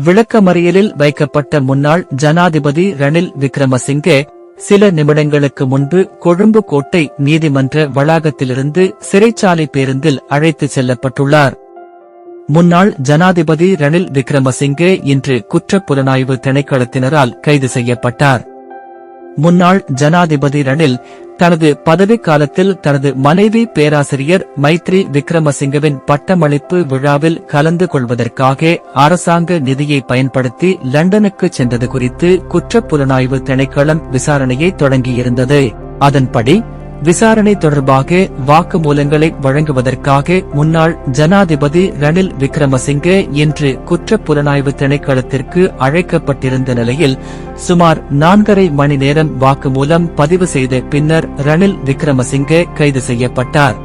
விளக்கமறியலில் வைக்கப்பட்ட முன்னாள் ஜனாதிபதி ரணில் விக்ரமசிங்கே சில நிமிடங்களுக்கு முன்பு கொழும்பு கோட்டை நீதிமன்ற வளாகத்திலிருந்து சிறைச்சாலை பேருந்தில் அழைத்துச் செல்லப்பட்டுள்ளார். முன்னாள் ஜனாதிபதி ரணில் விக்ரமசிங்கே இன்று குற்றப்புலனாய்வு திணைக்களத்தினரால் கைது செய்யப்பட்டார். முன்னாள் ஜனாதிபதி ரணில் தனது பதவிக்காலத்தில் தனது மனைவி பேராசிரியர் மைத்ரி விக்ரமசிங்கவின் பட்டமளிப்பு விழாவில் கலந்து கொள்வதற்காக அரசாங்க நிதியை பயன்படுத்தி லண்டனுக்கு சென்றது குறித்து குற்றப்புலனாய்வு திணைக்களம் விசாரணையை தொடங்கியிருந்தது. அதன்படி விசாரணை தொடர்பாக வாக்குமூலங்களை வழங்குவதற்காக முன்னாள் ஜனாதிபதி ரணில் விக்ரமசிங்கே இன்று குற்றப்புலனாய்வு திணைக்களத்திற்கு அழைக்கப்பட்டிருந்த நிலையில் சுமார் 4.5 மணி நேரம் வாக்குமூலம் பதிவு செய்த பின்னர் ரணில் விக்ரமசிங்கே கைது செய்யப்பட்டார்.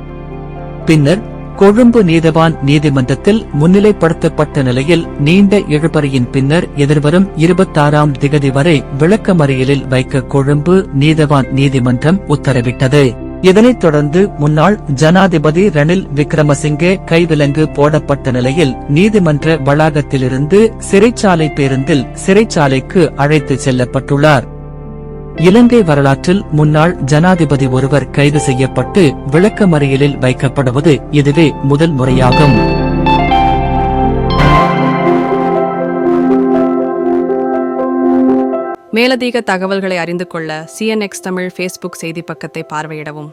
பின்னர் கொழும்பு நீதவான் நீதிமன்றத்தில் முன்னிலைப்படுத்தப்பட்ட நிலையில் நீண்ட இழுபறியின் பின்னர் எதிர்வரும் 26ஆம் திகதி வரை விளக்கமறியலில் வைக்க கொழும்பு நீதவான் நீதிமன்றம் உத்தரவிட்டது. இதனைத் தொடர்ந்து முன்னாள் ஜனாதிபதி ரணில் விக்ரமசிங்கே கைவிலங்கு போடப்பட்ட நிலையில் நீதிமன்ற வளாகத்திலிருந்து சிறைச்சாலை பேருந்தில் சிறைச்சாலைக்கு அழைத்துச் செல்லப்பட்டுள்ளார். இலங்கை வரலாற்றில் முன்னாள் ஜனாதிபதி ஒருவர் கைது செய்யப்பட்டு விளக்கமறியலில் வைக்கப்படுவது இதுவே முதல் முறையாகும். மேலதிக தகவல்களை அறிந்து கொள்ள CNX தமிழ் Facebook செய்தி பக்கத்தை பார்வையிடவும்.